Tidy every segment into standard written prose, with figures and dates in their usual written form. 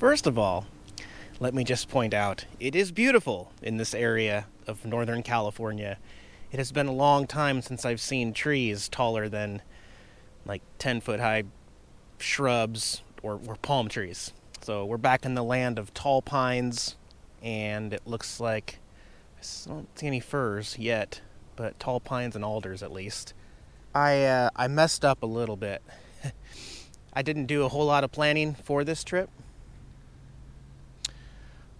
First of all, let me just point out, it is beautiful in this area of Northern California. It has been a long time since I've seen trees taller than like 10-foot high shrubs or palm trees. So we're back in the land of tall pines, and it looks like I don't see any firs yet, but tall pines and alders at least. I messed up a little bit. I didn't do a whole lot of planning for this trip,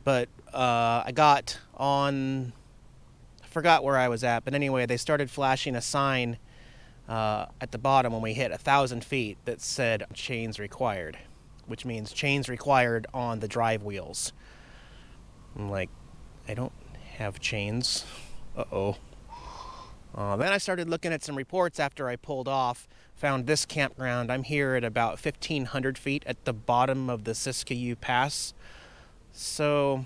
but I forgot where I was at, but anyway, they started flashing a sign at the bottom when we hit 1,000 feet that said chains required, which means chains required on the drive wheels. I'm like, I don't have chains. Uh-oh. Then I started looking at some reports after I pulled off, found this campground. I'm here at about 1,500 feet at the bottom of the Siskiyou Pass. So,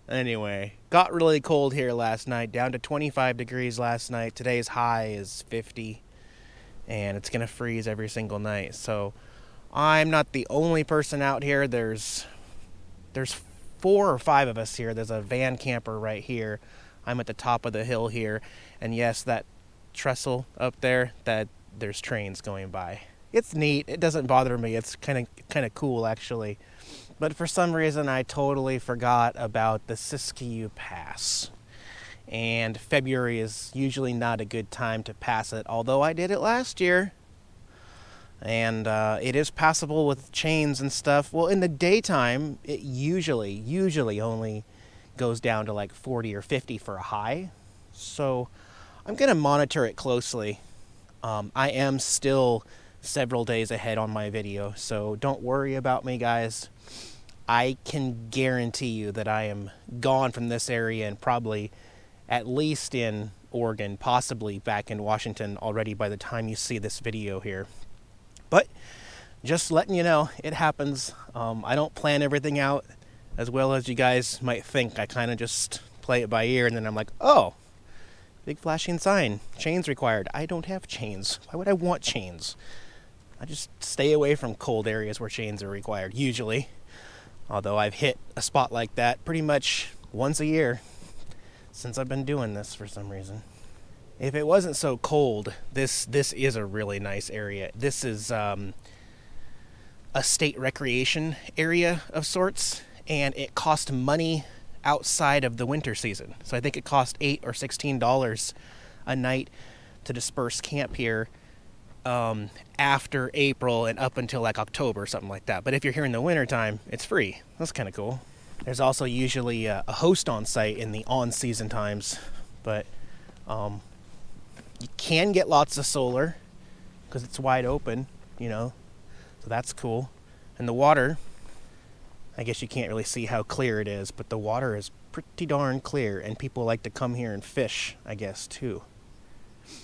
anyway, got really cold here last night, down to 25 degrees last night. Today's high is 50, and it's going to freeze every single night. So, I'm not the only person out here. There's 4 or 5 of us here. There's a van camper right here. I'm at the top of the hill here, and yes, that trestle up there, that there's trains going by. It's neat. It doesn't bother me. It's kind of cool, actually. But for some reason, I totally forgot about the Siskiyou Pass. And February is usually not a good time to pass it, although I did it last year. And it is passable with chains and stuff. Well, in the daytime, it usually only goes down to like 40 or 50 for a high. So I'm going to monitor it closely. I am still several days ahead on my video, so don't worry about me, guys. I can guarantee you that I am gone from this area and probably at least in Oregon, possibly back in Washington already by the time you see this video here. But just letting you know, it happens. I don't plan everything out as well as you guys might think. I kind of just play it by ear, and then I'm like, oh, big flashing sign, chains required. I don't have chains. Why would I want chains? I just stay away from cold areas where chains are required, usually. Although I've hit a spot like that pretty much once a year since I've been doing this for some reason. If it wasn't so cold, this is a really nice area. This is a state recreation area of sorts, and it cost money outside of the winter season. So I think it cost $8 or $16 a night to disperse camp here after April and up until like October or something like that. But if you're here in the wintertime, it's free. That's kind of cool. There's also usually a host on site in the on-season times, but you can get lots of solar because it's wide open, so that's cool. And the water, I guess you can't really see how clear it is, but the water is pretty darn clear, and people like to come here and fish, I guess, too.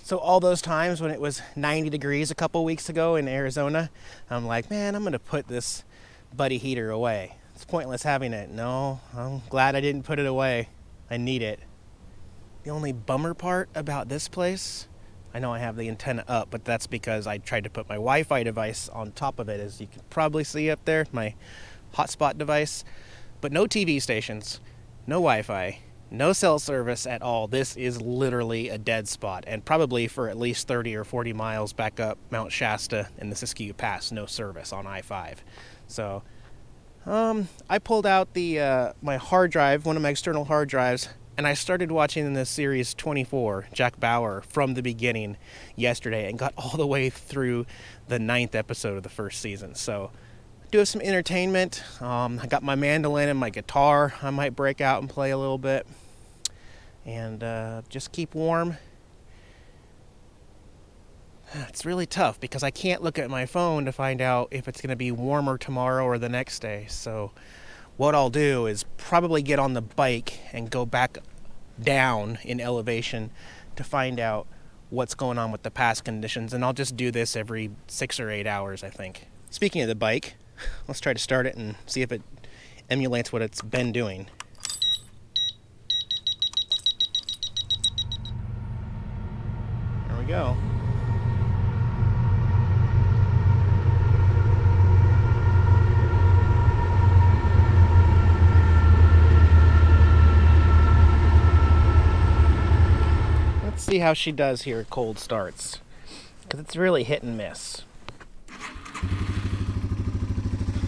So all those times when it was 90 degrees a couple weeks ago in Arizona, I'm like, man, I'm going to put this buddy heater away. It's pointless having it. No, I'm glad I didn't put it away. I need it. The only bummer part about this place, I know I have the antenna up, but that's because I tried to put my Wi-Fi device on top of it, as you can probably see up there, my hotspot device. But no TV stations, no Wi-Fi, no cell service at all. This is literally a dead spot, and probably for at least 30 or 40 miles back up Mount Shasta in the Siskiyou Pass, no service on I-5. So I pulled out my hard drive, one of my external hard drives, and I started watching this series 24, Jack Bauer, from the beginning yesterday, and got all the way through the 9th episode of the first season. So do some entertainment. I got my mandolin and my guitar. I might break out and play a little bit. And just keep warm. It's really tough because I can't look at my phone to find out if it's going to be warmer tomorrow or the next day. So what I'll do is probably get on the bike and go back down in elevation to find out what's going on with the past conditions. And I'll just do this every 6 or 8 hours, I think. Speaking of the bike, let's try to start it and see if it emulates what it's been doing. There we go. see how she does here at cold starts, because it's really hit and miss.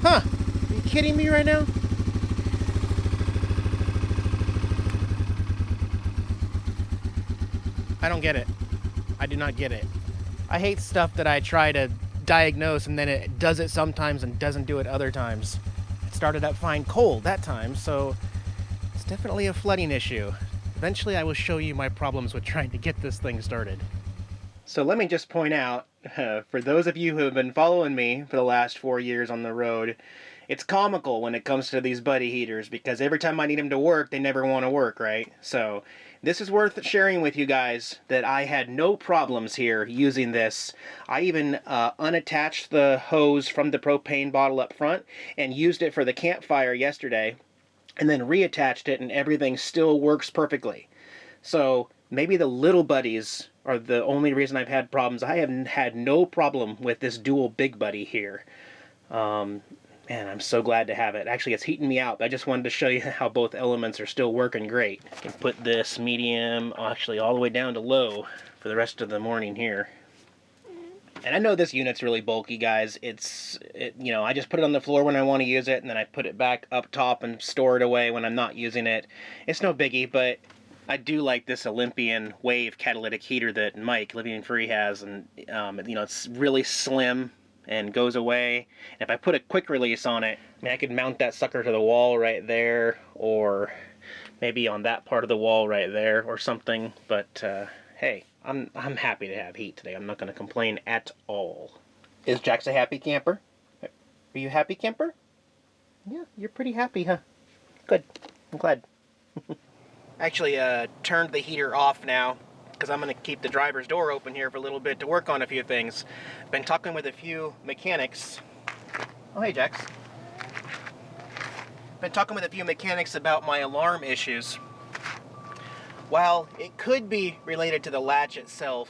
Huh? Are you kidding me right now? I don't get it. I do not get it. I hate stuff that I try to diagnose and then it does it sometimes and doesn't do it other times. It started up fine cold that time, so it's definitely a flooding issue. Eventually I will show you my problems with trying to get this thing started. So let me just point out, for those of you who have been following me for the last 4 years on the road, it's comical when it comes to these buddy heaters, because every time I need them to work, they never want to work, right? So this is worth sharing with you guys that I had no problems here using this. I even unattached the hose from the propane bottle up front and used it for the campfire yesterday, and then reattached it, and everything still works perfectly. So maybe the little buddies are the only reason I've had problems. I have had no problem with this dual big buddy here. Man, I'm so glad to have it. Actually, it's heating me out, but I just wanted to show you how both elements are still working great. I can put this medium, actually all the way down to low for the rest of the morning here. And I know this unit's really bulky, guys. You know, I just put it on the floor when I want to use it, and then I put it back up top and store it away when I'm not using it. It's no biggie, but I do like this Olympian Wave catalytic heater that Mike, Living Free, has, and you know, it's really slim and goes away. And if I put a quick release on it, I mean, I could mount that sucker to the wall right there, or maybe on that part of the wall right there or something. But hey, I'm happy to have heat today. I'm not going to complain at all. Is Jax a happy camper? Are you a happy camper? Yeah, you're pretty happy, huh? Good. I'm glad. Actually, turned the heater off now, because I'm going to keep the driver's door open here for a little bit to work on a few things. Been talking with a few mechanics. Oh, hey, Jax. Been talking with a few mechanics about my alarm issues. While it could be related to the latch itself,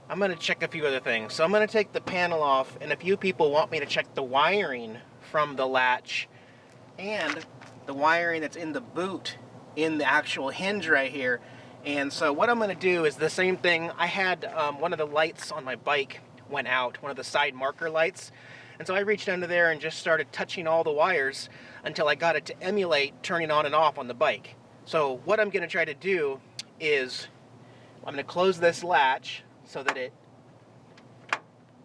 I'm going to check a few other things. So I'm going to take the panel off, and a few people want me to check the wiring from the latch and the wiring that's in the boot in the actual hinge right here. And so what I'm going to do is the same thing. I had one of the lights on my bike went out, one of the side marker lights. And so I reached under there and just started touching all the wires until I got it to emulate turning on and off on the bike. So what I'm going to try to do is I'm going to close this latch so that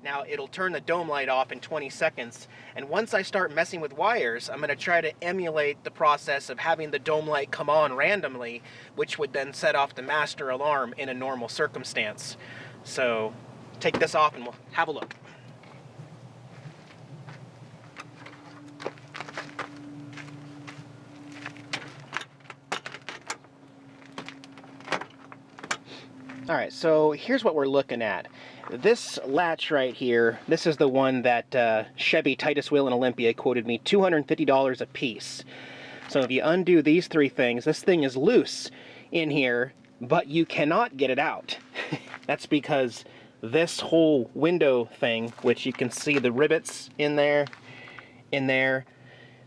now it'll turn the dome light off in 20 seconds. And once I start messing with wires, I'm going to try to emulate the process of having the dome light come on randomly, which would then set off the master alarm in a normal circumstance. So take this off and we'll have a look. Alright, so here's what we're looking at. This latch right here, this is the one that Chevy Titus Wheel and Olympia quoted me $250 a piece. So if you undo these three things, this thing is loose in here, but you cannot get it out. That's because this whole window thing, which you can see the rivets in there,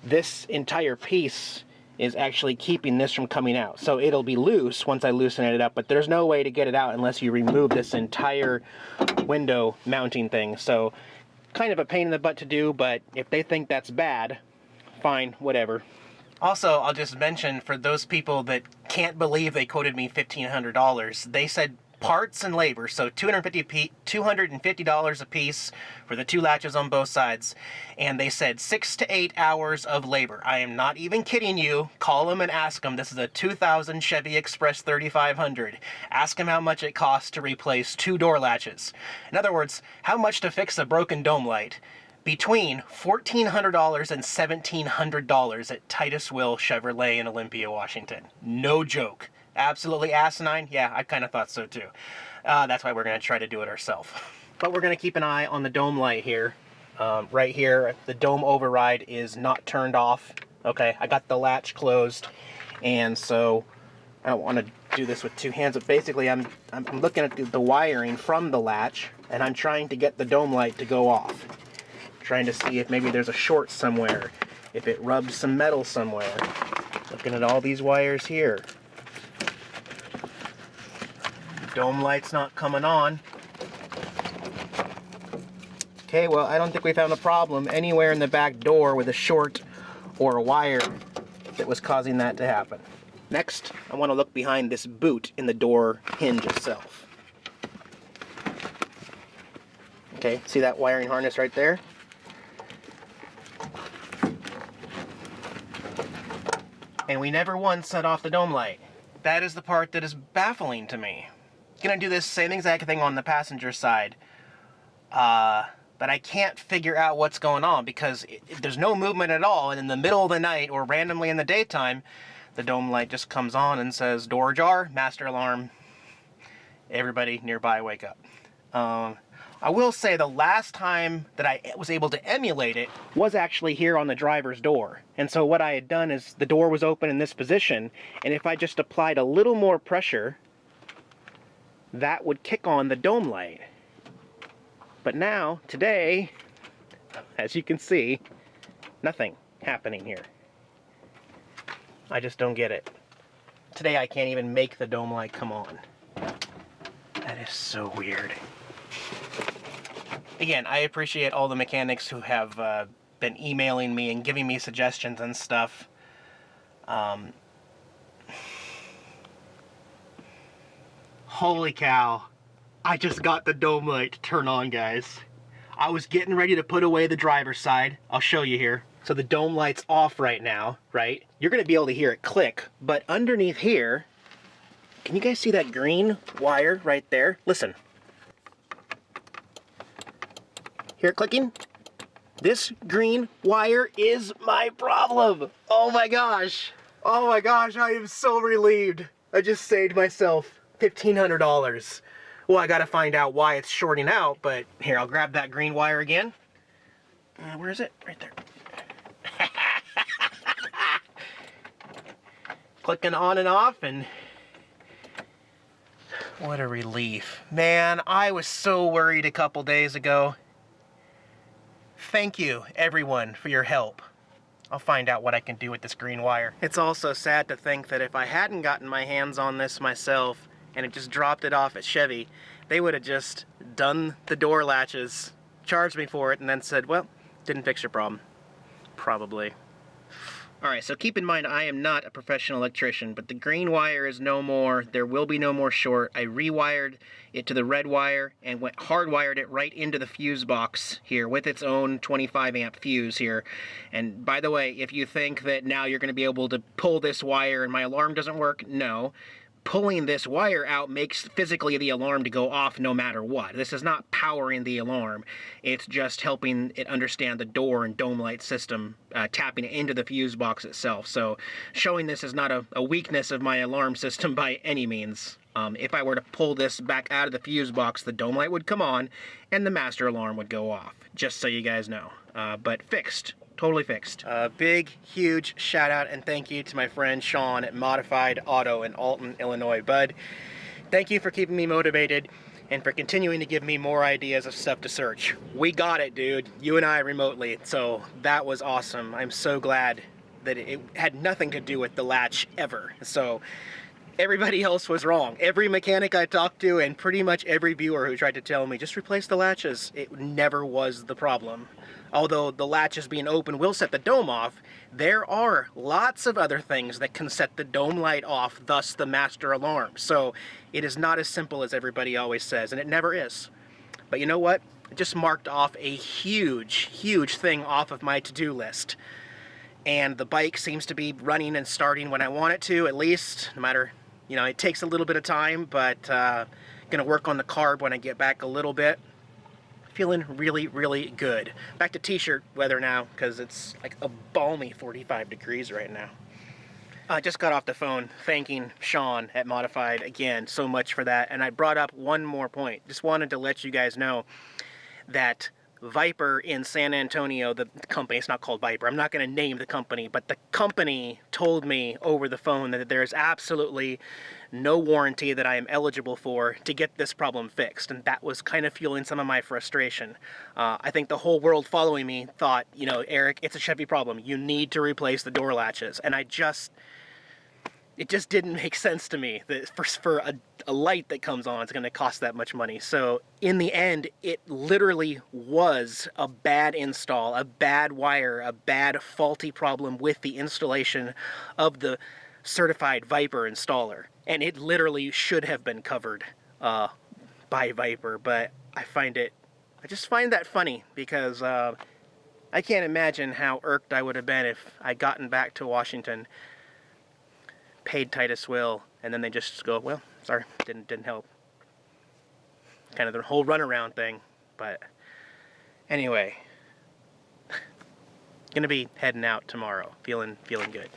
this entire piece is actually keeping this from coming out. So it'll be loose once I loosen it up, but there's no way to get it out unless you remove this entire window mounting thing. So kind of a pain in the butt to do, but if they think that's bad, fine, whatever. Also, I'll just mention, for those people that can't believe they quoted me $1,500, they said parts and labor, so $250 a piece for the two latches on both sides, and they said 6 to 8 hours of labor. I am not even kidding you. Call them and ask them. This is a 2000 Chevy Express 3500. Ask them how much it costs to replace 2 door latches. In other words, how much to fix a broken dome light. Between $1,400 and $1,700 at Titus Wheel Chevrolet in Olympia, Washington. No joke. Absolutely asinine? Yeah, I kind of thought so too. That's why we're going to try to do it ourselves. But we're going to keep an eye on the dome light here. Right here, the dome override is not turned off. Okay, I got the latch closed, and so I don't want to do this with two hands, but basically I'm looking at the wiring from the latch, and I'm trying to get the dome light to go off. Trying to see if maybe there's a short somewhere, if it rubs some metal somewhere. Looking at all these wires here. Dome light's not coming on. Okay, well, I don't think we found a problem anywhere in the back door with a short or a wire that was causing that to happen. Next, I want to look behind this boot in the door hinge itself. Okay, see that wiring harness right there? And we never once set off the dome light. That is the part that is baffling to me. Gonna do this same exact thing on the passenger side. But I can't figure out what's going on because there's no movement at all, and in the middle of the night or randomly in the daytime, the dome light just comes on and says, door ajar, master alarm, everybody nearby wake up. I will say the last time that I was able to emulate it was actually here on the driver's door. And so what I had done is the door was open in this position, and if I just applied a little more pressure, that would kick on the dome light. But now, today, as you can see, nothing happening here. I just don't get it. Today I can't even make the dome light come on. That is so weird. Again, I appreciate all the mechanics who have been emailing me and giving me suggestions and stuff. Holy cow. I just got the dome light to turn on, guys. I was getting ready to put away the driver's side. I'll show you here. So the dome light's off right now, right? You're gonna be able to hear it click, but underneath here, can you guys see that green wire right there? Listen. Hear it clicking? This green wire is my problem. Oh my gosh. Oh my gosh, I am so relieved. I just saved myself $1,500. Well, I gotta find out why it's shorting out, but here, I'll grab that green wire again. Where is it? Right there. Clicking on and off, and what a relief. Man, I was so worried a couple days ago. Thank you, everyone, for your help. I'll find out what I can do with this green wire. It's also sad to think that if I hadn't gotten my hands on this myself, and it just dropped it off at Chevy, they would have just done the door latches, charged me for it, and then said, well, didn't fix your problem. Probably. Alright, so keep in mind I am not a professional electrician, but the green wire is no more. There will be no more short. I rewired it to the red wire and hardwired it right into the fuse box here with its own 25 amp fuse here. And by the way, if you think that now you're going to be able to pull this wire and my alarm doesn't work, no. Pulling this wire out makes physically the alarm to go off no matter what. This is not powering the alarm. It's just helping it understand the door and dome light system, tapping it into the fuse box itself. So showing this is not a weakness of my alarm system by any means. If I were to pull this back out of the fuse box, the dome light would come on and the master alarm would go off, just so you guys know. But fixed. Totally fixed. Big, huge shout out and thank you to my friend Sean at Modified Auto in Alton, Illinois. Bud, thank you for keeping me motivated and for continuing to give me more ideas of stuff to search. We got it, dude. You and I remotely. So that was awesome. I'm so glad that it had nothing to do with the latch ever. So everybody else was wrong. Every mechanic I talked to and pretty much every viewer who tried to tell me, just replace the latches, it never was the problem. Although the latches being open will set the dome off, there are lots of other things that can set the dome light off, thus the master alarm. So it is not as simple as everybody always says, and it never is. But you know what? It just marked off a huge, huge thing off of my to-do list. And the bike seems to be running and starting when I want it to, at least. No matter, you know, it takes a little bit of time, but gonna work on the carb when I get back a little bit. Feeling really, really good. Back to t-shirt weather now, because it's like a balmy 45 degrees right now. I just got off the phone thanking Sean at Modified again so much for that, and I brought up one more point. Just wanted to let you guys know that Viper in San Antonio, the company, it's not called Viper, I'm not going to name the company, but the company told me over the phone that there is absolutely no warranty that I am eligible for to get this problem fixed, and that was kind of fueling some of my frustration. I think the whole world following me thought, you know, Eric, it's a Chevy problem, you need to replace the door latches, and it just didn't make sense to me that for a light that comes on, it's going to cost that much money. So in the end, it literally was a bad install, a bad wire, a bad faulty problem with the installation of the certified Viper installer. And it literally should have been covered by Viper, but I just find that funny because I can't imagine how irked I would have been if I'd gotten back to Washington, paid Titus Will, and then they just go, well, sorry, didn't help. Kind of the whole runaround thing. But anyway, gonna be heading out tomorrow, feeling good.